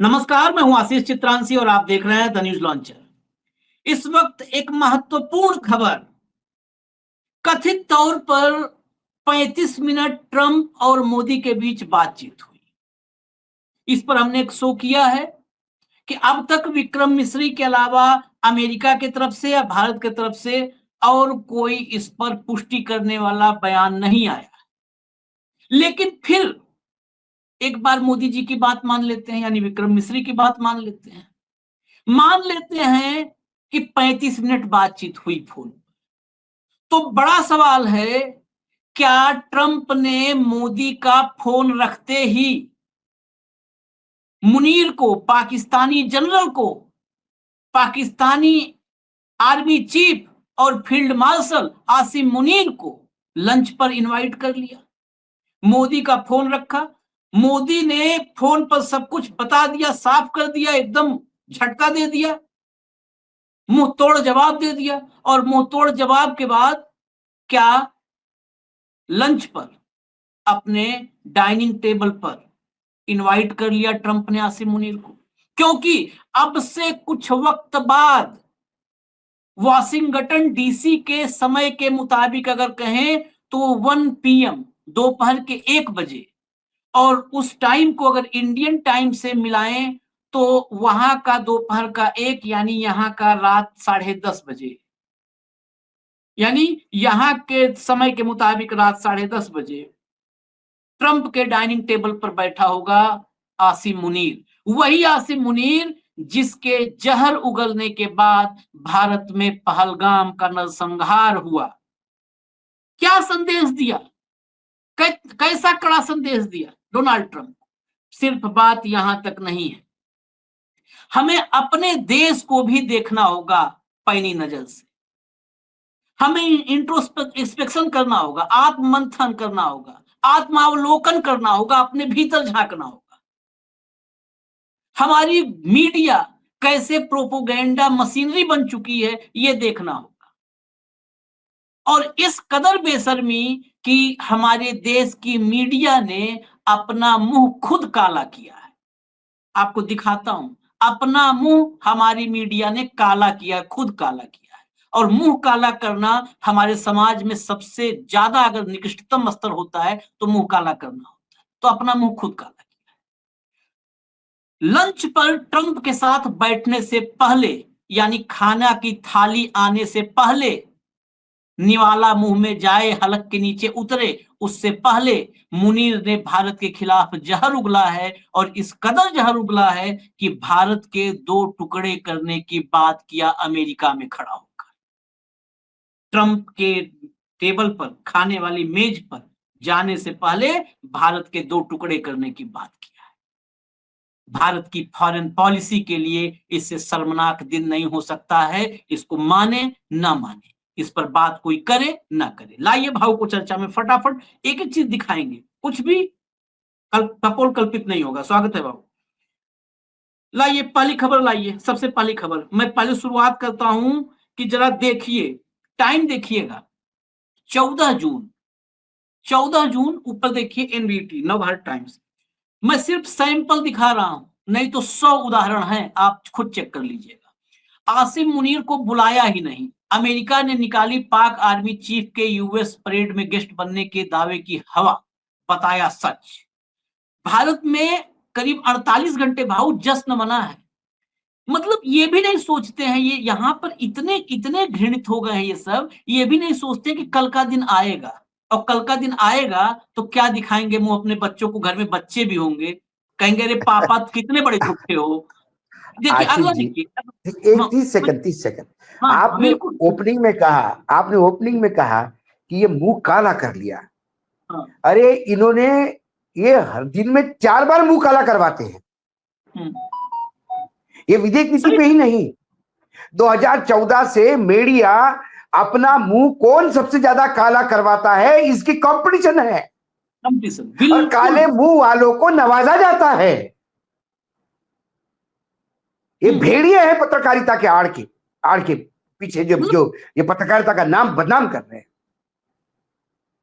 नमस्कार, मैं हूं आशीष चित्रांशी और आप देख रहे हैं द न्यूज लॉन्चर। इस वक्त एक महत्वपूर्ण खबर, कथित तौर पर 35 मिनट ट्रंप और मोदी के बीच बातचीत हुई। इस पर हमने एक शो किया है कि अब तक विक्रम मिस्री के अलावा अमेरिका की तरफ से या भारत की तरफ से और कोई इस पर पुष्टि करने वाला बयान नहीं आया। लेकिन फिर एक बार मोदी जी की बात मान लेते हैं, यानी विक्रम मिस्री की बात मान लेते हैं। मान लेते हैं कि 35 मिनट बातचीत हुई फोन। तो बड़ा सवाल है, क्या ट्रंप ने मोदी का फोन रखते ही मुनीर को, पाकिस्तानी जनरल को, पाकिस्तानी आर्मी चीफ और फील्ड मार्शल आसिम मुनीर को लंच पर इनवाइट कर लिया? मोदी का फोन रखा, मोदी ने फोन पर सब कुछ बता दिया, साफ कर दिया, एकदम झटका दे दिया, मुंह तोड़ जवाब दे दिया। और मुंह तोड़ जवाब के बाद क्या लंच पर, अपने डाइनिंग टेबल पर इनवाइट कर लिया ट्रंप ने आसिम मुनीर को? क्योंकि अब से कुछ वक्त बाद वॉशिंगटन डीसी के समय के मुताबिक अगर कहें तो 1 PM, दोपहर के 1 बजे, और उस टाइम को अगर इंडियन टाइम से मिलाएं तो वहां का दोपहर का 1 यानी यहां का रात 10:30 बजे, यानी यहां के समय के मुताबिक रात 10:30 बजे ट्रंप के डाइनिंग टेबल पर बैठा होगा आसिम मुनीर। वही आसिम मुनीर जिसके जहर उगलने के बाद भारत में पहलगाम का नरसंहार हुआ। क्या संदेश दिया, कैसा कड़ा संदेश दिया डोनाल्ड ट्रंप? सिर्फ बात यहां तक नहीं है, हमें अपने देश को भी देखना होगा पैनी नजर से। हमें इंट्रोस्पेक्शन करना होगा, आत्ममंथन करना होगा, आत्मावलोकन करना होगा, अपने भीतर झांकना होगा। हमारी मीडिया कैसे प्रोपोगेंडा मशीनरी बन चुकी है, यह देखना होगा। और इस कदर बेशर्मी कि हमारे देश की मीडिया ने अपना मुंह खुद काला किया है। आपको दिखाता हूं, अपना मुंह हमारी मीडिया ने काला किया, खुद काला किया है। और मुंह काला करना हमारे समाज में सबसे ज्यादा अगर निकृष्टतम स्तर होता है तो मुंह काला करना होता है। तो अपना मुंह खुद काला किया है। लंच पर ट्रंप के साथ बैठने से पहले, यानी खाना की थाली आने से पहले, निवाला मुंह में जाए हलक के नीचे उतरे, उससे पहले मुनीर ने भारत के खिलाफ जहर उगला है। और इस कदर जहर उगला है कि भारत के 2 टुकड़े करने की बात किया अमेरिका में खड़ा होकर। ट्रंप के टेबल पर, खाने वाली मेज पर जाने से पहले भारत के 2 टुकड़े करने की बात किया है। भारत की फॉरेन पॉलिसी के लिए इससे शर्मनाक दिन नहीं हो सकता है, इसको माने ना माने, इस पर बात कोई करे ना करे। लाइए भाव को चर्चा में फटाफट एक एक चीज दिखाएंगे, कुछ भी कपोल कल्पित नहीं होगा। स्वागत है भाव। लाइए पहली खबर, लाइए सबसे पहली खबर। मैं पहले शुरुआत करता हूं कि जरा देखिए, टाइम देखिएगा, 14 जून, 14 जून, ऊपर देखिए एनबीटी नवभारत टाइम्स। मैं सिर्फ सैंपल दिखा रहा हूं, नहीं तो 100 उदाहरण हैं, आप खुद चेक कर लीजिएगा। आसिम मुनीर को बुलाया ही नहीं, अमेरिका ने निकाली पाक आर्मी चीफ के यूएस परेड में गेस्ट बनने के दावे की हवा, बताया सच। भारत में करीब 48 घंटे भाव जश्न मना है। मतलब ये भी नहीं सोचते हैं, ये यहां पर इतने इतने घृणित हो गए हैं ये सब, ये भी नहीं सोचते कि कल का दिन आएगा, और कल का दिन आएगा तो क्या दिखाएंगे मुंह अपने बच्चों को? घर में बच्चे भी होंगे, कहेंगे अरे पापा कितने बड़े झूठे हो। देखिए आशीष अगला, जी, देखिए। एक 30 सेकंड हाँ आपने बिल्कुल। ओपनिंग में कहा कि ये मुंह काला कर लिया। हाँ। अरे इन्होंने ये हर दिन में 4 बार मुंह काला करवाते हैं। ये विदेश नीति पे ही नहीं, 2014 से मीडिया अपना मुंह कौन सबसे ज्यादा काला करवाता है, इसकी कंपटीशन है। और काले मुंह वालों को नवाजा जाता है। ये भेड़िए हैं पत्रकारिता के आड़ के पीछे, जो ये पत्रकारिता का नाम बदनाम कर रहे हैं।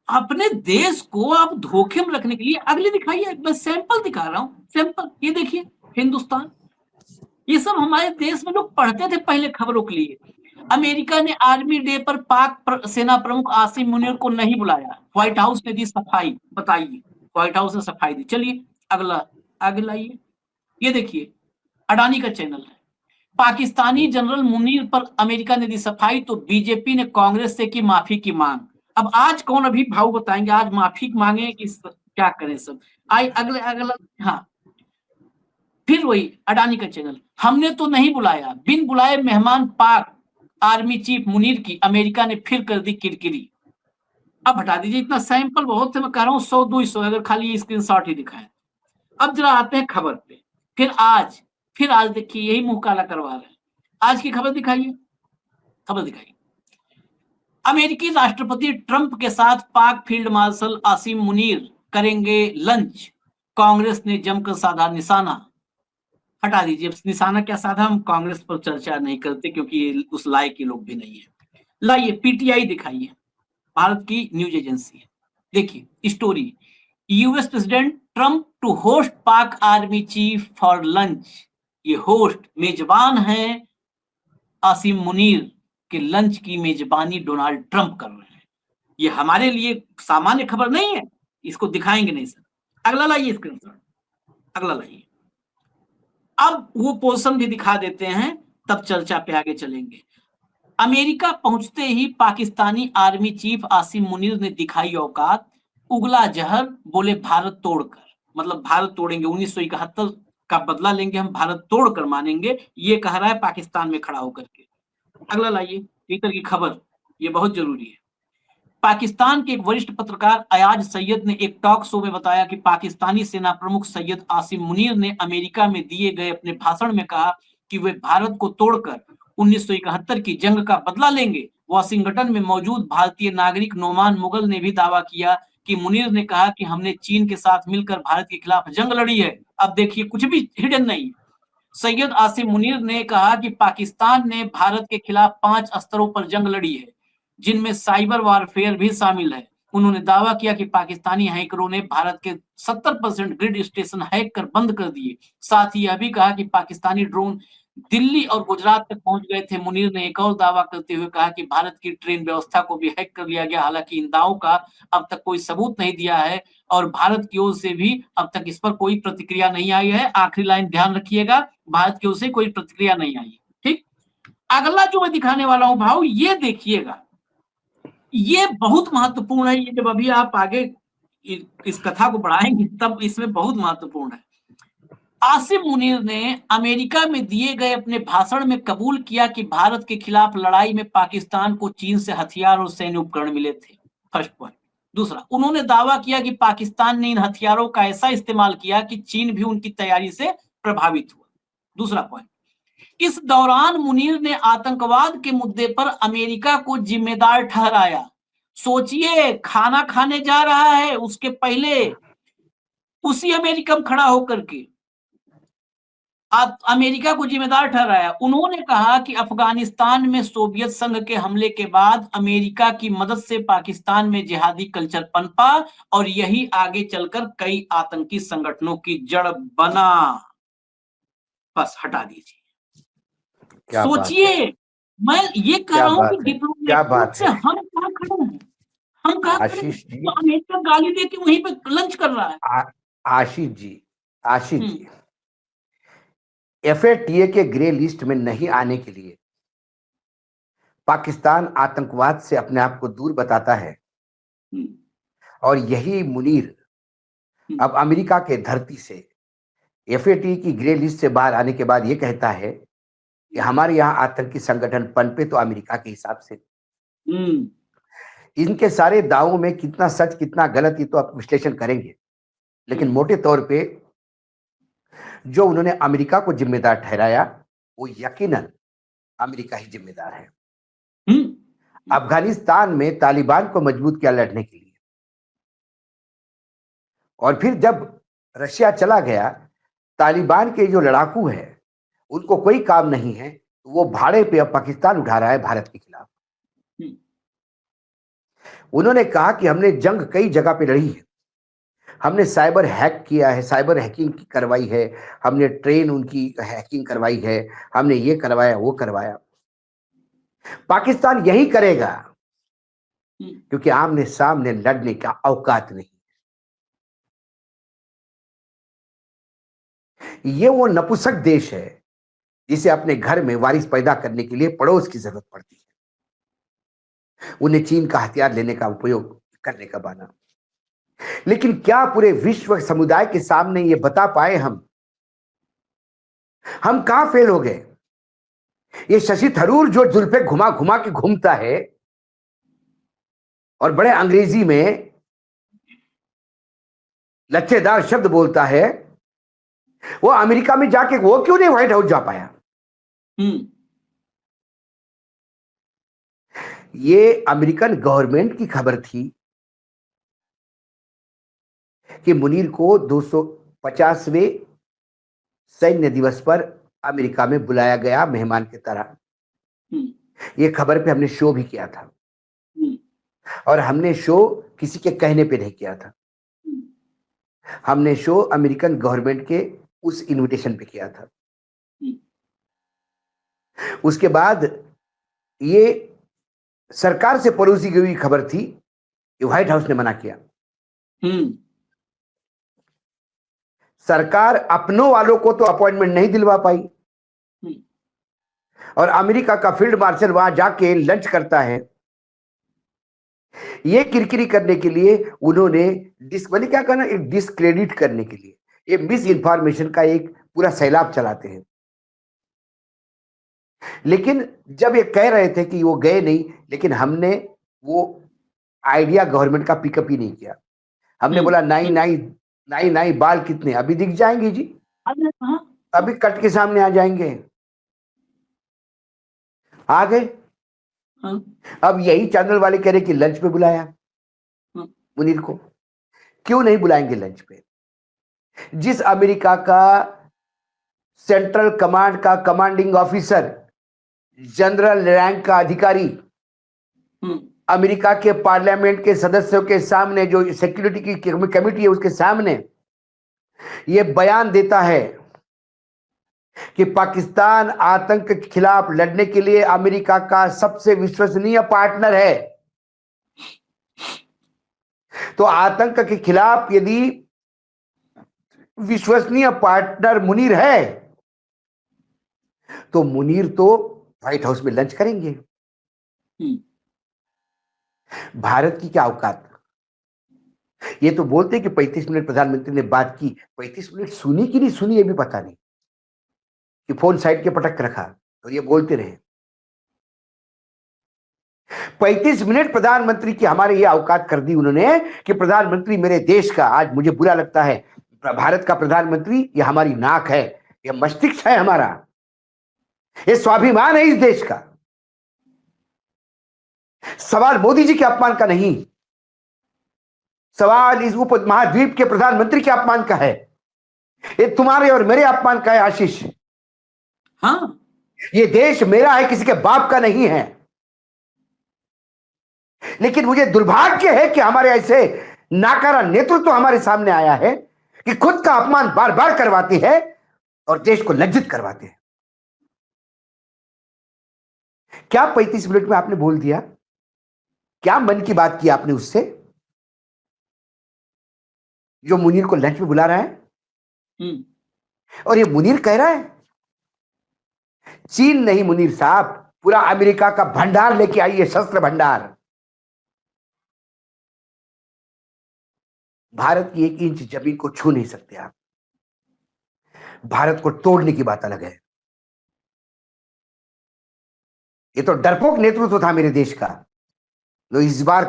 अपने देश को आप धोखे में रखने के लिए। अगले दिखाइए, मैं सैंपल दिखा रहा हूं, सैंपल ये देखिए, हिंदुस्तान, ये सब हमारे देश में लोग पढ़ते थे पहले खबरों के लिए। अमेरिका ने आर्मी डे पर पाक सेना प्रमुख आसिम मुनीर को नहीं बुलाया, व्हाइट हाउस ने दी सफाई। बताइए, व्हाइट हाउस ने सफाई दी। चलिए अगला, आगे लाइए। ये देखिए अडानी का चैनल है। पाकिस्तानी जनरल मुनीर पर अमेरिका ने दी सफाई तो बीजेपी ने कांग्रेस से की माफी की मांग। अब आज कौन अभी भाव बताएंगे, आज माफी मांगे कि क्या करें सब। आइए अगले अगला। हाँ, फिर वही अडानी का चैनल, हमने तो नहीं बुलाया, बिन बुलाए मेहमान पाक आर्मी चीफ मुनीर की अमेरिका ने फिर कर दी किरकिरी। अब हटा दीजिए, इतना सैंपल बहुत है, मैं कह रहा हूँ 100-200 अगर खाली स्क्रीनशॉट ही दिखाए। अब जरा आते हैं खबर पे। फिर आज देखिए यही मुंह काला करवा रहे हैं। आज की खबर दिखाइए, खबर दिखाइए। अमेरिकी राष्ट्रपति ट्रंप के साथ पाक फील्ड मार्शल आसिम मुनीर करेंगे लंच, कांग्रेस ने जमकर साधा निशाना। हटा दीजिए, निशाना क्या साधा, हम कांग्रेस पर चर्चा नहीं करते क्योंकि ये उस लायक के लोग भी नहीं है। लाइए पीटीआई दिखाइए, भारत की न्यूज एजेंसी है। देखिए story, US president Trump to host Pak army chief for lunch. ये होस्ट मेजबान है, आसिम मुनीर के लंच की मेजबानी डोनाल्ड ट्रंप कर रहे हैं। ये हमारे लिए सामान्य खबर नहीं है, इसको दिखाएंगे नहीं सर। अगला लाइए स्क्रीनशॉट, अगला लाइए। अब वो पोजीशन भी दिखा देते हैं, तब चर्चा पे आगे चलेंगे। अमेरिका पहुंचते ही पाकिस्तानी आर्मी चीफ आसिम मुनीर ने दिखाई औकात, उगला जहर, बोले भारत तोड़कर, मतलब भारत तोड़ेंगे, 1971 का बदला लेंगे हम, भारत तोड़कर मानेंगे, ये कह रहा है पाकिस्तान में खड़ा होकर के। अगला लाइए, ट्विटर की खबर, ये बहुत जरूरी है। पाकिस्तान के एक वरिष्ठ पत्रकार अयाज सैयद ने एक टॉक शो में बताया कि पाकिस्तानी सेना प्रमुख सैयद आसिम मुनीर ने अमेरिका में दिए गए अपने भाषण में कहा कि वे भारत को तोड़कर 1971 की जंग का बदला लेंगे। वाशिंगटन में मौजूद भारतीय नागरिक नोमान मुगल ने भी दावा किया कि मुनीर ने कहा कि हमने चीन के साथ मिलकर भारत के खिलाफ जंग लड़ी है। अब देखिए कुछ भी हिडन नहीं। सैयद आसिम मुनीर ने कहा कि पाकिस्तान ने भारत के खिलाफ 5 स्तरों पर जंग लड़ी है, जिनमें साइबर वारफेयर भी शामिल है। उन्होंने दावा किया कि पाकिस्तानी हैकरों ने भारत के 70% ग्रिड स्टेशन हैक कर बंद कर दिए। साथ ही यह भी कहा कि पाकिस्तानी ड्रोन दिल्ली और गुजरात तक पहुंच गए थे। मुनीर ने एक और दावा करते हुए कहा कि भारत की ट्रेन व्यवस्था को भी हैक कर लिया गया। हालांकि इन दावों का अब तक कोई सबूत नहीं दिया है और भारत की ओर से भी अब तक इस पर कोई प्रतिक्रिया नहीं आई है। आखिरी लाइन ध्यान रखिएगा, भारत की ओर से कोई प्रतिक्रिया नहीं आई। ठीक, अगला जो मैं दिखाने वाला हूं भाव, ये देखिएगा, ये बहुत महत्वपूर्ण है। ये जब अभी आप आगे इस कथा को बढ़ाएंगे तब इसमें बहुत महत्वपूर्ण है। आसिम मुनीर ने अमेरिका में दिए गए अपने भाषण में कबूल किया कि भारत के खिलाफ लड़ाई में पाकिस्तान को चीन से हथियार और सैन्य उपकरण मिले थे। First point. दूसरा, उन्होंने दावा किया कि पाकिस्तान ने इन हथियारों का ऐसा इस्तेमाल किया कि चीन भी उनकी तैयारी से प्रभावित हुआ। दूसरा पॉइंट, इस दौरान मुनीर ने आतंकवाद के मुद्दे पर अमेरिका को जिम्मेदार ठहराया। सोचिए, खाना खाने जा रहा है, उसके पहले उसी अमेरिका में खड़ा होकर के अमेरिका को जिम्मेदार ठहराया। उन्होंने कहा कि अफगानिस्तान में सोवियत संघ के हमले के बाद अमेरिका की मदद से पाकिस्तान में जिहादी कल्चर पनपा और यही आगे चलकर कई आतंकी संगठनों की जड़ बना। बस हटा दीजिए। सोचिए, मैं ये कह रहा हूं कि डिप्लोमेटिक से हम क्या खड़े हैं, हम कहा तो अमेरिका गाली दे के वहीं पे लंच कर रहा है। आशीष जी, एफएटीए के ग्रे लिस्ट में नहीं आने के लिए पाकिस्तान आतंकवाद से अपने आप को दूर बताता है और यही मुनीर अब अमेरिका के धरती से एफएटीए की ग्रे लिस्ट से बाहर आने के बाद ये कहता है कि हमारे यहाँ आतंकी संगठन पनपे तो अमेरिका के हिसाब से। इनके सारे दावों में कितना सच कितना गलत ये तो आप विश्लेषण करेंगे, लेकिन मोटे तौर पे जो उन्होंने अमेरिका को जिम्मेदार ठहराया वो यकीनन अमेरिका ही जिम्मेदार है। अफगानिस्तान में तालिबान को मजबूत किया लड़ने के लिए, और फिर जब रशिया चला गया, तालिबान के जो लड़ाकू है उनको कोई काम नहीं है, वो भाड़े पे अब पाकिस्तान उठा रहा है भारत के खिलाफ। उन्होंने कहा कि हमने जंग कई जगह पे लड़ी है, हमने साइबर हैक किया है, साइबर हैकिंग करवाई है, हमने ट्रेन उनकी हैकिंग करवाई है, हमने ये करवाया वो करवाया। पाकिस्तान यही करेगा क्योंकि आमने सामने लड़ने का औकात नहीं। ये वो नपुंसक देश है जिसे अपने घर में वारिस पैदा करने के लिए पड़ोस की जरूरत पड़ती है, उन्हें चीन का हथियार लेने का उपयोग करने का बहाना। लेकिन क्या पूरे विश्व समुदाय के सामने ये बता पाए हम कहां फेल हो गए? ये शशि थरूर जो जुल्फे घुमा घुमा के घूमता है और बड़े अंग्रेजी में लच्छेदार शब्द बोलता है, वो अमेरिका में जाके वो क्यों नहीं व्हाइट हाउस जा पाया? ये अमेरिकन गवर्नमेंट की खबर थी कि मुनीर को 250वें सैन्य दिवस पर अमेरिका में बुलाया गया मेहमान की तरह। ये खबर पे हमने शो भी किया था और हमने शो किसी के कहने पे नहीं किया था, हमने शो अमेरिकन गवर्नमेंट के उस इनविटेशन पे किया था। उसके बाद ये सरकार से परोसी गई खबर थी कि व्हाइट हाउस ने मना किया। सरकार अपनों वालों को तो अपॉइंटमेंट नहीं दिलवा पाई और अमेरिका का फील्ड मार्शल वहां जाके लंच करता है। ये किरकिरी करने के लिए उन्होंने मैंने क्या कहना, एक डिस्क्रेडिट करने के लिए ये मिस इन्फॉर्मेशन का एक पूरा सैलाब चलाते हैं। लेकिन जब ये कह रहे थे कि वो गए नहीं, लेकिन हमने वो आइडिया गवर्नमेंट का पिकअप ही नहीं किया। हमने बोला नाई बाल कितने अभी दिख जाएंगे जी, अभी कट के सामने आ जाएंगे। आ गए। अब यही चैनल वाले कह रहे कि लंच पे बुलाया मुनीर को। क्यों नहीं बुलाएंगे लंच पे? जिस अमेरिका का सेंट्रल कमांड का कमांडिंग ऑफिसर, जनरल रैंक का अधिकारी अमेरिका के पार्लियामेंट के सदस्यों के सामने, जो सिक्योरिटी की कमेटी है उसके सामने ये बयान देता है कि पाकिस्तान आतंक के खिलाफ लड़ने के लिए अमेरिका का सबसे विश्वसनीय पार्टनर है। तो आतंक के खिलाफ यदि विश्वसनीय पार्टनर मुनीर है तो मुनीर तो व्हाइट हाउस में लंच करेंगे। भारत की क्या औकात? ये तो बोलते हैं कि 35 मिनट प्रधानमंत्री ने बात की, 35 मिनट सुनी कि नहीं सुनी ये भी पता नहीं, कि फोन साइड के पटक रखा और ये बोलते रहे। 35 मिनट प्रधानमंत्री की हमारे ये औकात कर दी उन्होंने कि प्रधानमंत्री मेरे देश का, आज मुझे बुरा लगता है, भारत का प्रधानमंत्री ये हमारी नाक है, ये मस्तिष्क है हमारा, ये स्वाभिमान है इस देश का। सवाल मोदी जी के अपमान का नहीं, सवाल इस उप महाद्वीप के प्रधानमंत्री के अपमान का है। ये तुम्हारे और मेरे अपमान का है आशीष। हाँ, ये देश मेरा है, किसी के बाप का नहीं है। लेकिन मुझे दुर्भाग्य है कि हमारे ऐसे नाकारा नेतृत्व हमारे सामने आया है कि खुद का अपमान बार बार करवाती है और देश को लज्जित करवाते हैं। क्या 35 मिनट में आपने बोल दिया? क्या मन की बात की आपने उससे, जो मुनीर को लंच में बुला रहा है? और ये मुनीर कह रहा है चीन नहीं मुनीर साहब, पूरा अमेरिका का भंडार लेके आइए, शस्त्र भंडार। भारत की 1 इंच जमीन को छू नहीं सकते आप। भारत को तोड़ने की बात अलग है। ये तो डरपोक नेतृत्व था मेरे देश का, तो इस बार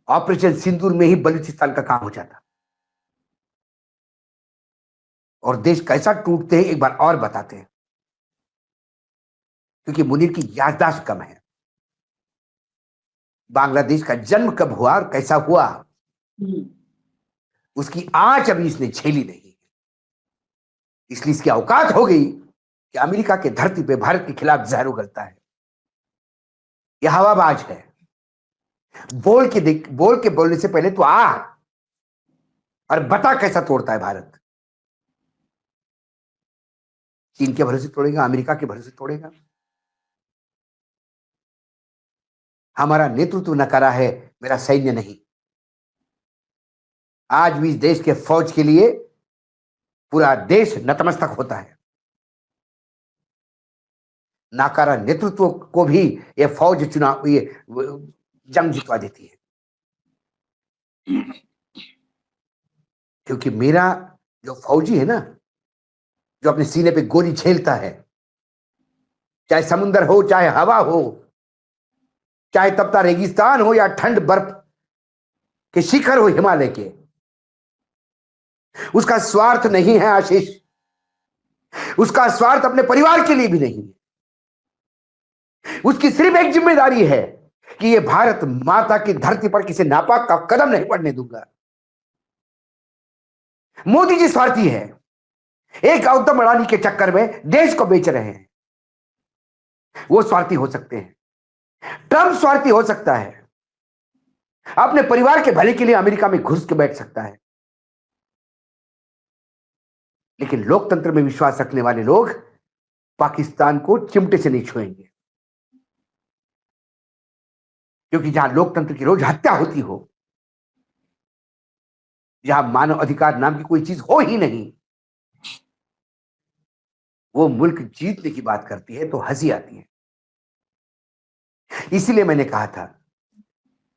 ऑपरेशन सिंदूर में ही बलूचिस्तान का काम हो जाता। और देश कैसा टूटते हैं एक बार और बताते हैं, क्योंकि मुनीर की याददाश्त कम है। बांग्लादेश का जन्म कब हुआ और कैसा हुआ उसकी आंच अभी इसने झेली नहीं, इसलिए इसकी औकात हो गई कि अमेरिका के धरती पे भारत के खिलाफ जहर उगलता है। यह हवाबाज है। बोल के बोलने से पहले तो और बता कैसा तोड़ता है भारत। चीन के भरोसे तोड़ेगा, अमेरिका के भरोसे तोड़ेगा। हमारा नेतृत्व नकारा है, मेरा सैन्य नहीं। आज भी इस देश के फौज के लिए पूरा देश नतमस्तक होता है। नाकारा नेतृत्व को भी ये फौज चुनाव, ये जंग जितवा देती है। क्योंकि मेरा जो फौजी है ना, जो अपने सीने पे गोली झेलता है, चाहे समुद्र हो, चाहे हवा हो, चाहे तपता रेगिस्तान हो या ठंड बर्फ के शिखर हो हिमालय के, उसका स्वार्थ नहीं है आशीष। उसका स्वार्थ अपने परिवार के लिए भी नहीं है। उसकी सिर्फ एक जिम्मेदारी है कि ये भारत माता की धरती पर किसी नापाक का कदम नहीं पड़ने दूंगा। मोदी जी स्वार्थी है, एक गौतम अडानी के चक्कर में देश को बेच रहे हैं। वो स्वार्थी हो सकते हैं, ट्रंप स्वार्थी हो सकता है, अपने परिवार के भले के लिए अमेरिका में घुस के बैठ सकता है। लेकिन लोकतंत्र में विश्वास रखने वाले लोग पाकिस्तान को चिमटे से नहीं छुएंगे। क्योंकि जहां लोकतंत्र की रोज हत्या होती हो, जहां मानव अधिकार नाम की कोई चीज हो ही नहीं, वो मुल्क जीतने की बात करती है तो हंसी आती है। इसीलिए मैंने कहा था,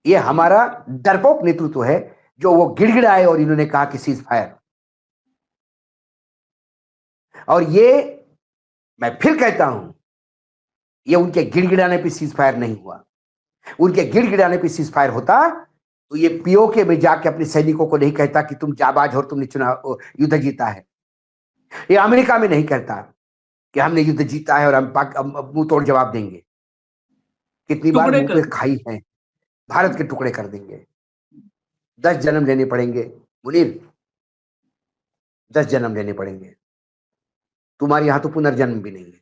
ये हमारा डरपोक नेतृत्व है जो वो गिड़गिड़ाए और इन्होंने कहा कि सीज फायर। और ये मैं फिर कहता हूं, ये उनके गिड़गिड़ाने पे सीज फायर नहीं हुआ। उनके गिड़गिड़ाने पे सीज फायर होता तो ये पीओके में जाके अपने सैनिकों को नहीं कहता कि तुम जाबाज हो, तुमने चुनाव युद्ध जीता है। ये अमेरिका में नहीं कहता कि हमने युद्ध जीता है और हम मुंह तोड़ जवाब देंगे। कितनी बार मुंह पे खाई है, भारत के टुकड़े कर देंगे। 10 जन्म लेने पड़ेंगे मुनीर, 10 जन्म लेने पड़ेंगे। तुम्हारे यहां तो पुनर्जन्म भी नहीं है।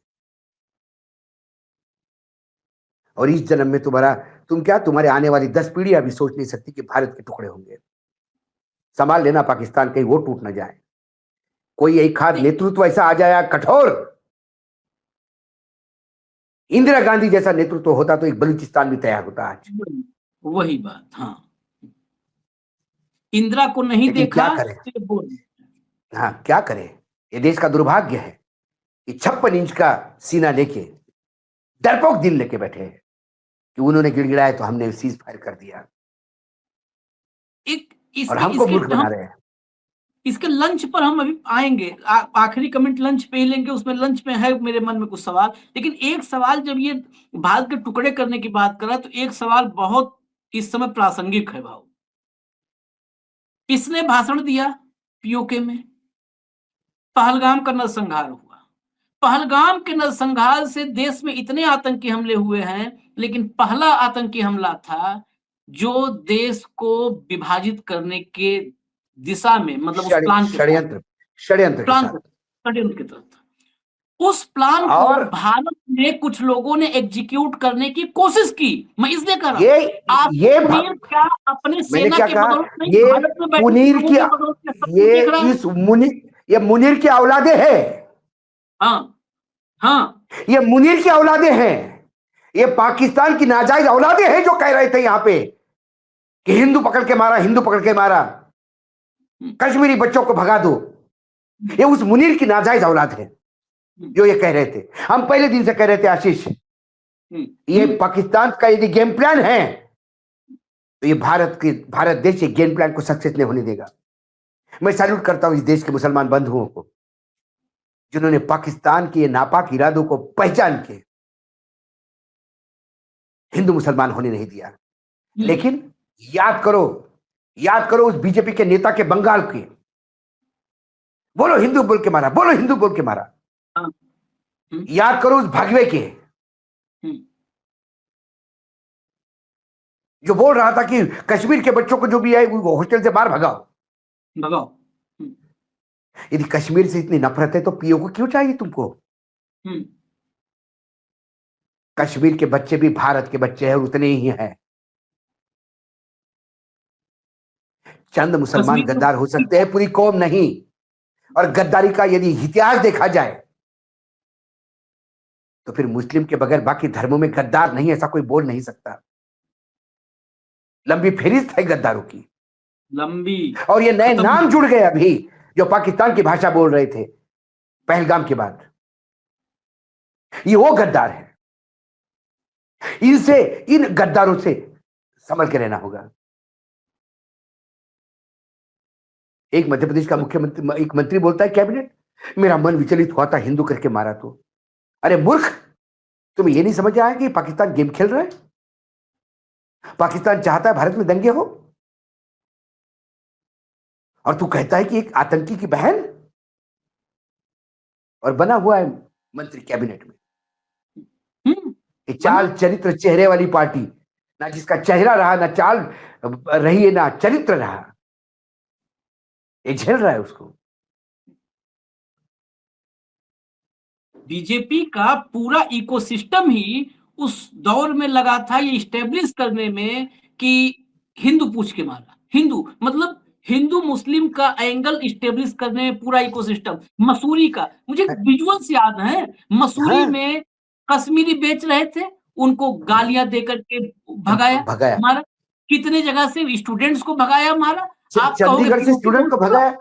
और इस जन्म में तुम्हारे आने वाली 10 पीढ़ियां भी सोच नहीं सकती कि भारत के टुकड़े होंगे। संभाल लेना पाकिस्तान, कहीं वो टूट ना जाए। कोई एक खाद नेतृत्व ऐसा आ जाए कठोर, इंदिरा गांधी जैसा नेतृत्व होता तो एक बलूचिस्तान भी तैयार होता आज। वही बात। हाँ, इंदिरा को नहीं देखा, क्या करें? हाँ, क्या करें? ये देश का दुर्भाग्य है कि 56 इंच का सीना लेके, डरपोक दिल लेके बैठे हैं कि उन्होंने गिड़गिड़ाया तो हमने सीज फायर कर दिया और हमको मूर्ख बना रहे हैं। इसके लंच पर हम अभी आएंगे, आखिरी कमेंट लंच पे ही लेंगे। उसमें लंच में है मेरे मन में कुछ सवाल, लेकिन एक सवाल, जब ये भारत के टुकड़े करने की बात कर रहा है तो एक सवाल बहुत इस समय प्रासंगिक है भाव। किसने भाषण दिया पीओके में? पहलगाम का नरसंहार हुआ। पहलगाम के नरसंहार से देश में इतने आतंकी हमले हुए हैं, लेकिन पहला आतंकी हमला था जो देश को विभाजित करने के दिशा में, मतलब उस प्लान के षड्यंत्र के तहत उस प्लान को भारत ने कुछ लोगों ने एग्जीक्यूट करने की कोशिश की। मैं इसलिए कह रहा हूं, ये क्या अपने सेना के बदौलत नहीं, भारत में बैठे लोगों के बदौलत देख रहा है? ये मुनीर की औलादे हैं। हाँ, ये मुनीर की औलादे हैं। ये पाकिस्तान की नाजायज औलादे हैं जो कह रहे थे यहां पे कि हिंदू पकड़ के मारा, हिंदू पकड़ के मारा, कश्मीरी बच्चों को भगा दो। ये उस मुनीर की नाजायज औलाद है जो ये कह रहे थे। हम पहले दिन से कह रहे थे आशीष, ये पाकिस्तान का यदि गेम प्लान है तो ये भारत देश के गेम प्लान को सक्सेस नहीं होने देगा। मैं सैल्यूट करता हूं इस देश के मुसलमान बंधुओं को जिन्होंने पाकिस्तान के नापाक इरादों को पहचान के हिंदू मुसलमान होने नहीं दिया। लेकिन याद करो उस बीजेपी के नेता के बंगाल के, बोलो हिंदू बोल के मारा, बोलो हिंदू बोल के मारा। याद करो उस भागवे के जो बोल रहा था कि कश्मीर के बच्चों को जो भी है वो हॉस्टल से बाहर भगाओ। यदि कश्मीर से इतनी नफरत है तो पीओ को क्यों चाहिए तुमको? कश्मीर के बच्चे भी भारत के बच्चे हैं, उतने ही हैं। चंद मुसलमान कश्मीर गद्दार हो सकते हैं, पूरी कौम नहीं। और गद्दारी का यदि इतिहास देखा जाए तो फिर मुस्लिम के बगैर बाकी धर्मों में गद्दार नहीं, ऐसा कोई बोल नहीं सकता। लंबी फहरिस्त है गद्दारों की, लंबी, और ये नए खत्म नाम जुड़ गए अभी जो पाकिस्तान की भाषा बोल रहे थे पहलगाम के बाद। ये वो गद्दार है, इनसे, इन गद्दारों से संभल के रहना होगा। एक मध्य प्रदेश का मुख्यमंत्री, एक मंत्री बोलता है कैबिनेट, मेरा मन विचलित हुआ था हिंदू करके मारा तो। अरे मूर्ख, तुम्हें यह नहीं समझ आया कि पाकिस्तान गेम खेल रहा है? पाकिस्तान चाहता है भारत में दंगे हो, और तू कहता है कि एक आतंकी की बहन, और बना हुआ है मंत्री कैबिनेट में। चाल चरित्र चेहरे वाली पार्टी, ना जिसका चेहरा रहा, ना चाल रही है, ना चरित्र रहा, ये झेल रहा है उसको। बीजेपी का पूरा इकोसिस्टम ही उस दौर में लगा था ये स्टेब्लिश करने में कि हिंदू पूछ के मारा, हिंदू मतलब हिंदू मुस्लिम का एंगल स्टेब्लिश करने में पूरा इकोसिस्टम। मसूरी का मुझे विजुअल्स याद है, मसूरी में कश्मीरी बेच रहे थे, उनको गालियां देकर के भगाया मारा। कितने जगह से स्टूडेंट्स को भगाया मारा। आप चंडीगढ़ से स्टूडेंट को भगाया,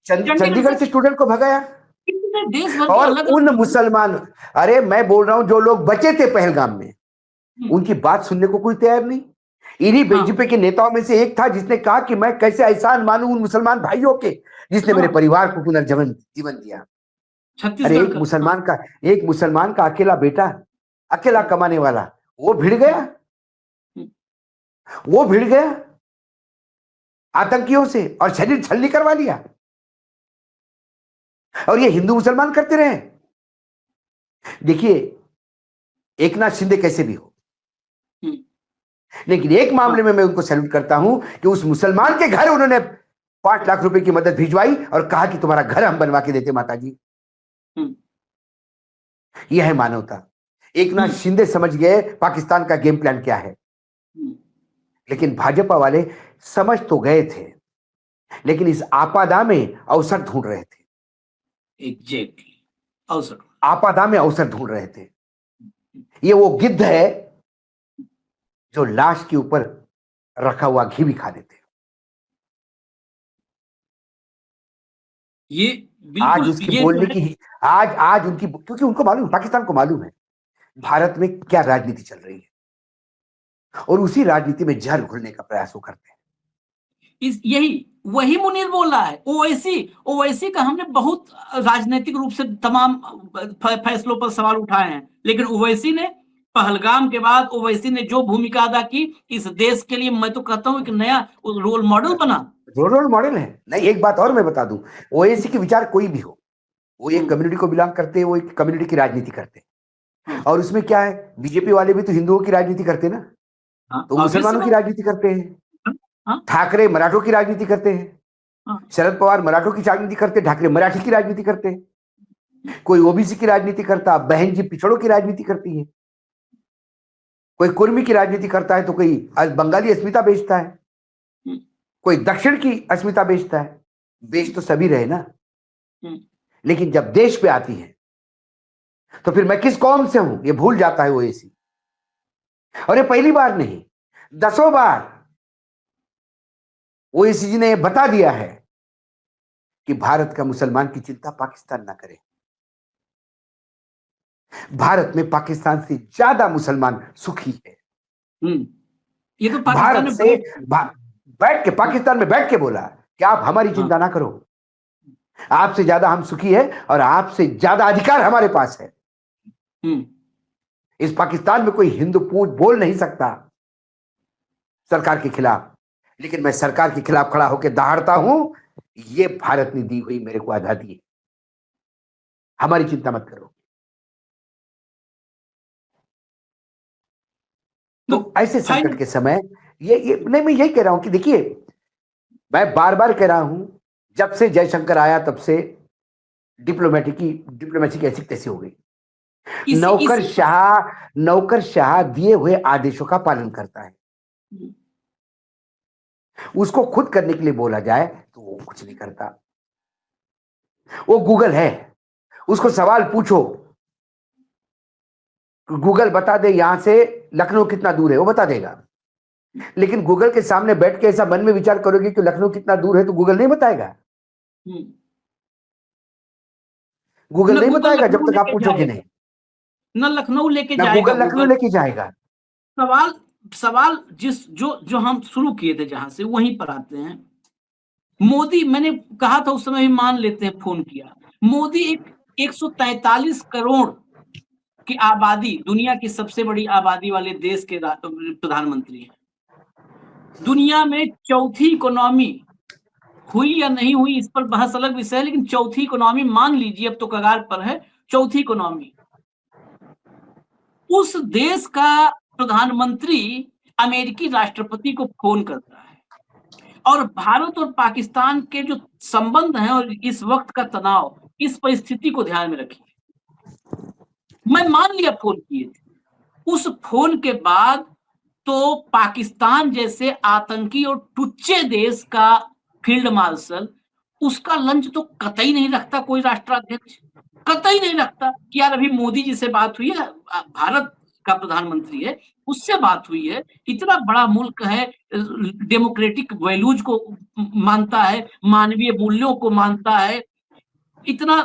चंडीगढ़ से स्टूडेंट को भगाया, देश भर और अलग उन मुसलमान, अरे मैं बोल रहा हूं जो लोग बचे थे पहलगाम में, उनकी बात सुनने को कोई तैयार नहीं। इन्हीं बीजेपी के नेताओं में से एक था जिसने कहा कि मैं कैसे एहसान मानूं उन मुसलमान भाइयों के जिसने मेरे परिवार को पुनर्जीवन दिया। अरे एक मुसलमान का अकेला बेटा, अकेला कमाने वाला, वो भिड़ गया आतंकियों से और शरीर छलनी करवा लिया। और ये हिंदू मुसलमान करते रहे। देखिए एकनाथ शिंदे कैसे भी हो, लेकिन एक मामले में मैं उनको सैल्यूट करता हूं कि उस मुसलमान के घर उन्होंने 5 लाख रुपए की मदद भिजवाई और कहा कि तुम्हारा घर हम बनवा के देते माता जी। यह है मानवता। एकनाथ शिंदे समझ गए पाकिस्तान का गेम प्लान क्या है, लेकिन भाजपा वाले समझ तो गए थे, लेकिन इस आपदा में अवसर ढूंढ रहे थे। एग्जैक्टली, अवसर, आपदा में अवसर ढूंढ रहे थे। ये वो गिद्ध है जो लाश के ऊपर रखा हुआ घी भी खा देते। ये आज उसकी बोलने की, आज उनकी, क्योंकि उनको मालूम, पाकिस्तान को मालूम है भारत में क्या राजनीति चल रही है, और उसी राजनीति में जहर घुलने का प्रयास वो करते हैं। वही मुनीर बोल रहा है। ओवैसी का हमने बहुत राजनीतिक रूप से तमाम फैसलों पर सवाल उठाए हैं, लेकिन ओवैसी ने पहलगाम के बाद ओवैसी ने जो भूमिका अदा की इस देश के लिए, मैं तो कहता हूं एक नया रोल मॉडल बना। रोल मॉडल है। नहीं, एक बात और मैं बता दूं, ओवैसी के विचार कोई भी हो, वो एक कम्युनिटी को बिलोंग करते हैं, वो एक कम्युनिटी की राजनीति करते हैं। और उसमें क्या है, बीजेपी वाले भी तो हिंदुओं की राजनीति करते हैं ना, तो मुसलमानों की राजनीति करते हैं। ठाकरे मराठों की राजनीति करते हैं, शरद पवार मराठों की राजनीति करते हैं, ठाकरे मराठी की राजनीति करते हैं, कोई ओबीसी की राजनीति करता, बहन जी पिछड़ों की राजनीति करती है, कोई कुर्मी की राजनीति करता है, तो कोई बंगाली अस्मिता बेचता है, कोई दक्षिण की अस्मिता बेचता है। बेच तो सभी रहे ना, लेकिन जब देश पे आती है तो फिर मैं किस कौम से हूं ये भूल जाता है ओवैसी। और ये पहली बार नहीं, 10 बार ओवैसी जी ने बता दिया है कि भारत का मुसलमान की चिंता पाकिस्तान ना करे। भारत में पाकिस्तान से ज्यादा मुसलमान सुखी है। ये तो भारत से बैठ के, पाकिस्तान में बैठ के बोला कि आप हमारी चिंता ना करो, आपसे ज्यादा हम सुखी है और आपसे ज्यादा अधिकार हमारे पास है। इस पाकिस्तान में कोई हिंदू पूछ बोल नहीं सकता सरकार के खिलाफ, लेकिन मैं सरकार के खिलाफ खड़ा होकर दहाड़ता हूं, ये भारत ने दी हुई मेरे को आजादी है, हमारी चिंता मत करो। तो ऐसे संकट के समय ये नहीं, मैं यही कह रहा हूं कि देखिए, मैं बार बार कह रहा हूं, जब से जयशंकर आया तब से डिप्लोमेसी की ऐसी तैसी हो गई। नौकरशाह दिए हुए आदेशों का पालन करता है। उसको खुद करने के लिए बोला जाए तो वो कुछ नहीं करता। वो गूगल है, उसको सवाल पूछो, गूगल बता दे यहां से लखनऊ कितना दूर है, वो बता देगा। लेकिन गूगल के सामने बैठ के ऐसा मन में विचार करोगे कि लखनऊ कितना दूर है, तो गूगल नहीं बताएगा। गूगल नहीं बताएगा जब तक आप पूछोगे नहीं। न लखनऊ लेके ना जाएगा गूगल लखनऊ लेके जाएगा। सवाल जो हम शुरू किए थे जहां से, वहीं पर आते हैं। मोदी, मैंने कहा था उस समय, मान लेते हैं फोन किया, मोदी 143 करोड़ की आबादी, दुनिया की सबसे बड़ी आबादी वाले देश के प्रधानमंत्री हैं। दुनिया में चौथी इकोनॉमी हुई या नहीं हुई इस पर बहस अलग विषय है, लेकिन चौथी इकोनॉमी मान लीजिए, अब तो कगार पर है, चौथी इकोनॉमी। उस देश का प्रधानमंत्री अमेरिकी राष्ट्रपति को फोन करता है, और भारत और पाकिस्तान के जो संबंध हैं और इस वक्त का तनाव, इस परिस्थिति को ध्यान में रखिए। मैं मान लिया फोन किए थे, उस फोन के बाद तो पाकिस्तान जैसे आतंकी और टुच्चे देश का फील्ड मार्शल, उसका लंच तो कतई नहीं रखता कोई राष्ट्राध्यक्ष, कतई नहीं रखता कि यार अभी मोदी जी से बात हुई है, भारत का प्रधानमंत्री है, उससे बात हुई है, इतना बड़ा मुल्क है, डेमोक्रेटिक वैल्यूज को मानता है, मानवीय मूल्यों को मानता है, इतना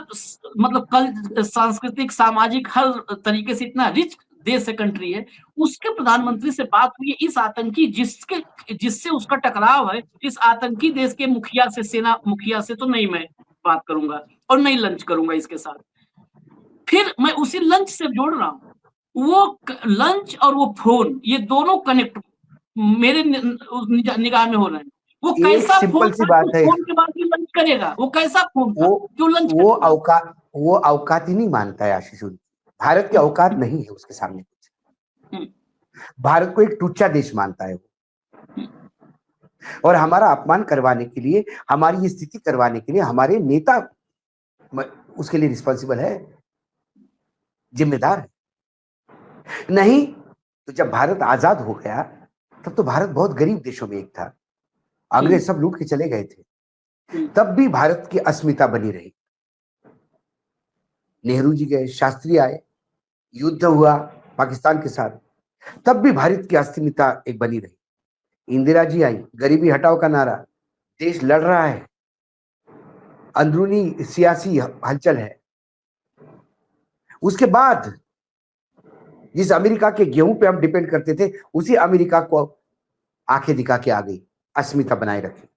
मतलब कल सांस्कृतिक सामाजिक हर तरीके से इतना रिच देश है, कंट्री है, उसके प्रधानमंत्री से बात हुई है, इस आतंकी जिससे उसका टकराव है, इस आतंकी देश के मुखिया से, सेना मुखिया से तो नहीं मैं बात करूंगा और नहीं लंच करूंगा इसके साथ। फिर मैं उसी लंच से जोड़ रहा हूं, वो लंच और वो फोन, ये दोनों कनेक्ट मेरे निगाह में हो रहे हैं। वो कैसा फोन था, फोन के बाद भी लंच करेगा, वो कैसा फोन था, क्यों लंच करेगा? वो औकात ही नहीं मानता है आशीष। भारत की औकात नहीं है उसके सामने कुछ। भारत को एक टुच्चा देश मानता है वो, और हमारा अपमान करवाने के लिए, हमारी ये स्थिति करवाने के लिए हमारे नेता उसके लिए रिस्पॉन्सिबल है, जिम्मेदार है। नहीं तो जब भारत आजाद हो गया, तब तो भारत बहुत गरीब देशों में एक था, अंग्रेज सब लूट के चले गए थे, तब भी भारत की अस्मिता बनी रही। नेहरू जी गए, शास्त्री आए, युद्ध हुआ पाकिस्तान के साथ, तब भी भारत की अस्मिता एक बनी रही। इंदिरा जी आई, गरीबी हटाओ का नारा, देश लड़ रहा है, अंदरूनी सियासी हलचल है। उसके बाद जिस अमेरिका के गेहूं पे हम डिपेंड करते थे, उसी अमेरिका को आंखें दिखा के आ गई, अस्मिता बनाए रखी।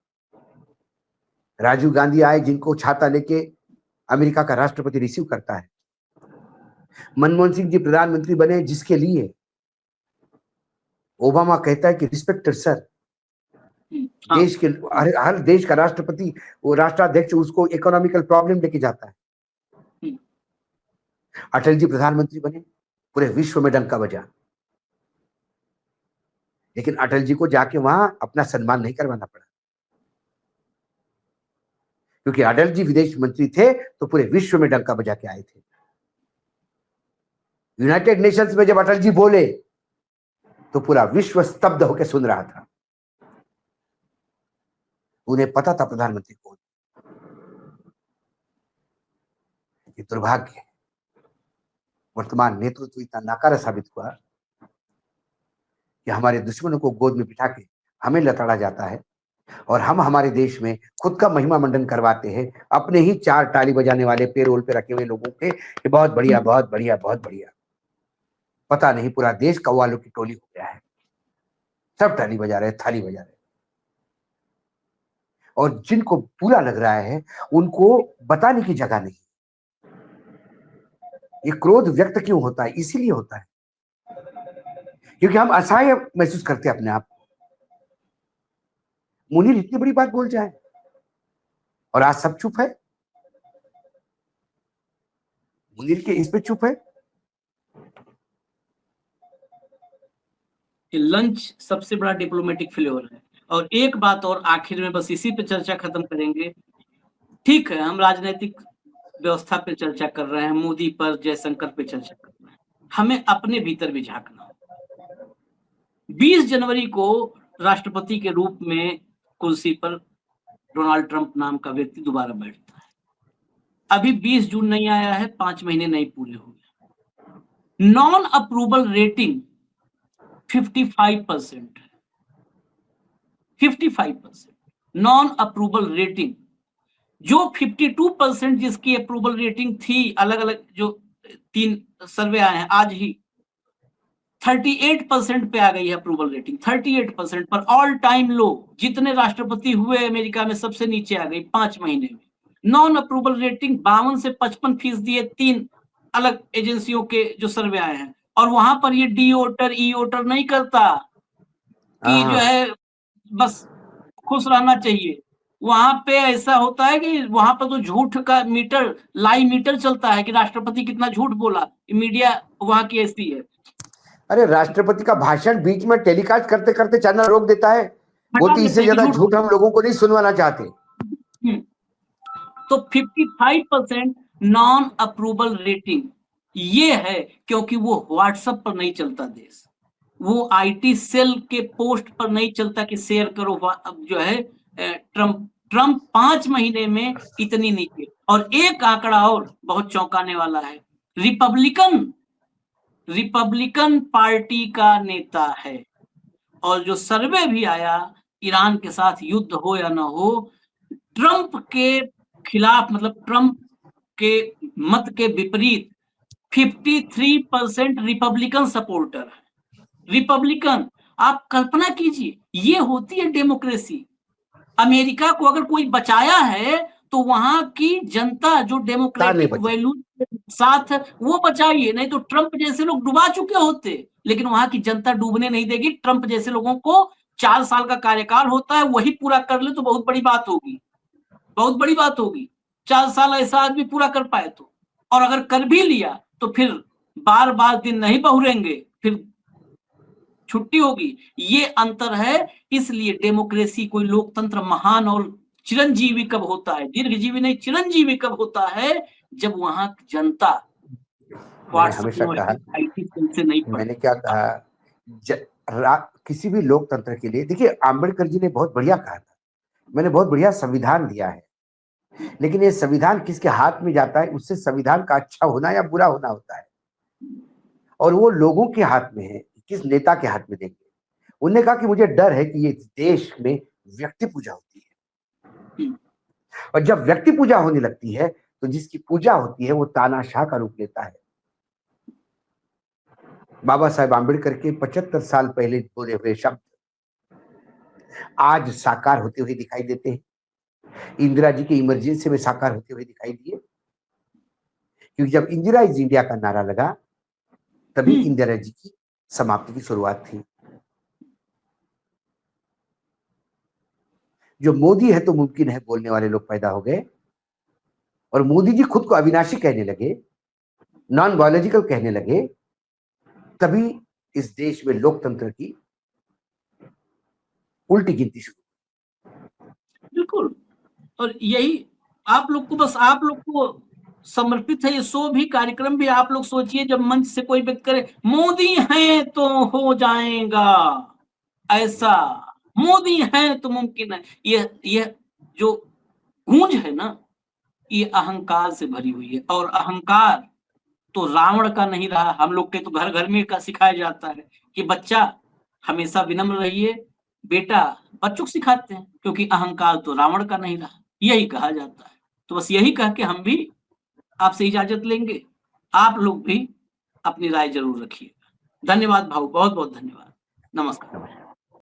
राजीव गांधी आए, जिनको छाता लेके अमेरिका का राष्ट्रपति रिसीव करता है। मनमोहन सिंह जी प्रधानमंत्री बने, जिसके लिए ओबामा कहता है कि रिस्पेक्टेड सर, देश के हर देश का राष्ट्रपति, वो राष्ट्राध्यक्ष उसको इकोनॉमिकल प्रॉब्लम लेके जाता है। अटल जी प्रधानमंत्री बने, पूरे विश्व में डंका बजा, लेकिन अटल जी को जाके वहां अपना सम्मान नहीं करवाना पड़ा, क्योंकि अटल जी विदेश मंत्री थे तो पूरे विश्व में डंका बजा के आए थे। यूनाइटेड नेशंस में जब अटल जी बोले तो पूरा विश्व स्तब्ध होकर सुन रहा था। उन्हें पता था प्रधानमंत्री कौन। ये दुर्भाग्य है, वर्तमान नेतृत्व इतना नाकारा साबित हुआ कि हमारे दुश्मनों को गोद में बिठा के हमें लताड़ा जाता है, और हम हमारे देश में खुद का महिमा मंडन करवाते हैं अपने ही चार ताली बजाने वाले पेरोल पे रखे हुए लोगों के, कि बहुत बढ़िया, बहुत बढ़िया, बहुत बढ़िया। पता नहीं पूरा देश कव्वालों की टोली हो गया है, सब ताली बजा रहे, थाली बजा रहे, और जिनको बुरा लग रहा है उनको बताने की जगह नहीं। ये क्रोध व्यक्त क्यों होता है? इसीलिए होता है क्योंकि हम असहाय महसूस करते हैं अपने आप को। मुनीर इतनी बड़ी बात बोल जाए और आज सब चुप है, मुनीर के इस पे चुप है। लंच सबसे बड़ा डिप्लोमेटिक फ्लेवर है। और एक बात और आखिर में, बस इसी पे चर्चा खत्म करेंगे। ठीक है, हम राजनीतिक व्यवस्था पे चर्चा कर रहे हैं, मोदी पर, जयशंकर पे चर्चा कर रहे हैं, हमें अपने भीतर भी झांकना। 20 जनवरी को राष्ट्रपति के रूप में कुर्सी पर डोनाल्ड ट्रंप नाम का व्यक्ति दोबारा बैठता है। अभी 20 जून नहीं आया है, 5 महीने नहीं पूरे हुए। नॉन अप्रूवल रेटिंग 55% है, 55% नॉन अप्रूवल रेटिंग। जो 52% जिसकी अप्रूवल रेटिंग थी, अलग अलग जो 3 सर्वे आए हैं आज ही, 38% पे आ गई है अप्रूवल रेटिंग, 38% पर ऑल टाइम लो। जितने राष्ट्रपति हुए अमेरिका में सबसे नीचे आ गई 5 महीने में। नॉन अप्रूवल रेटिंग 52 से 55% है, 3 अलग एजेंसियों के जो सर्वे आए हैं। और वहां पर ये डी वोटर ई वोटर नहीं करता कि जो है बस खुश रहना चाहिए। वहां पे ऐसा होता है कि वहां पर तो झूठ का मीटर, लाई मीटर चलता है कि राष्ट्रपति कितना झूठ बोला। मीडिया वहां की ऐसी है। अरे राष्ट्रपति का भाषण बीच में टेलीकास्ट करते करते चैनल रोक देता है, बोलती इससे ज्यादा झूठ हम लोगों को नहीं सुनवाना चाहते। तो 55% नॉन अप्रूवल रेटिंग ये है, क्योंकि वो व्हाट्सएप पर नहीं चलता देश, वो आईटी सेल के पोस्ट पर नहीं चलता कि शेयर करो। जो है ट्रंप 5 महीने में इतनी नीचे। और एक आंकड़ा और बहुत चौंकाने वाला है, रिपब्लिकन पार्टी का नेता है। और जो सर्वे भी आया, ईरान के साथ युद्ध हो या ना हो, ट्रंप के खिलाफ, मतलब ट्रंप के मत के विपरीत 53% रिपब्लिकन सपोर्टर है। रिपब्लिकन, आप कल्पना कीजिए, ये होती है डेमोक्रेसी। अमेरिका को अगर कोई बचाया है तो वहां की जनता जो डेमोक्रेटिक वैल्यू के साथ वो बचाइए, नहीं तो ट्रंप जैसे लोग डुबा चुके होते। लेकिन वहां की जनता डूबने नहीं देगी। ट्रंप जैसे लोगों को 4 साल का कार्यकाल होता है, वही पूरा कर ले तो बहुत बड़ी बात होगी, बहुत बड़ी बात होगी। 4 साल ऐसा आदमी पूरा कर पाए तो। और अगर कर भी लिया तो फिर बार बार दिन नहीं बहुरेंगे, फिर छुट्टी होगी। ये अंतर है। इसलिए डेमोक्रेसी, कोई लोकतंत्र महान और चिरंजीवी कब होता है, दीर्घजीवी नहीं, चिरंजीवी कब होता है, जब वहां जनता हमेशा कहा, से नहीं मैंने क्या कहा, किसी भी लोकतंत्र के लिए, देखिए आंबेडकर जी ने बहुत बढ़िया कहा था, मैंने बहुत बढ़िया संविधान दिया है, लेकिन ये संविधान किसके हाथ में जाता है, उससे संविधान का अच्छा होना या बुरा होना होता है। और वो लोगों के हाथ में है, किस नेता के हाथ में देंगे। उन्होंने कहा कि मुझे डर है कि ये देश में व्यक्ति पूजा होती है, और जब व्यक्ति पूजा होने लगती है तो जिसकी पूजा होती है वो तानाशाह का रूप लेता है। बाबा साहेब आंबेडकर के 75 साल पहले बोले हुए शब्द आज साकार होते हुए दिखाई देते हैं। इंदिरा जी के इमरजेंसी में साकार होते हुए दिखाई दिए, क्योंकि जब इंदिरा इज इंडिया का नारा लगा तभी इंदिरा जी की समाप्ति की शुरुआत थी। जो मोदी है तो मुमकिन है बोलने वाले लोग पैदा हो गए, और मोदी जी खुद को अविनाशी कहने लगे, नॉन बायोलॉजिकल कहने लगे, तभी इस देश में लोकतंत्र की उल्टी गिनती शुरू। बिल्कुल। और यही आप लोग को, बस आप लोग को समर्पित है ये शो भी, कार्यक्रम भी। आप लोग सोचिए, जब मंच से कोई व्यक्ति करे मोदी हैं तो हो जाएगा ऐसा, मोदी हैं तो मुमकिन है, ये जो गूंज है ना, ये अहंकार से भरी हुई है। और अहंकार तो रावण का नहीं रहा। हम लोग के तो घर घर में का सिखाया जाता है कि बच्चा हमेशा विनम्र रहिए, बेटा बच्चों को सिखाते हैं, क्योंकि अहंकार तो रावण का नहीं रहा, यही कहा जाता है। तो बस यही कह के हम भी आपसे इजाजत लेंगे। आप लोग भी अपनी राय जरूर रखिएगा। धन्यवाद भाऊ, बहुत बहुत धन्यवाद। नमस्कार।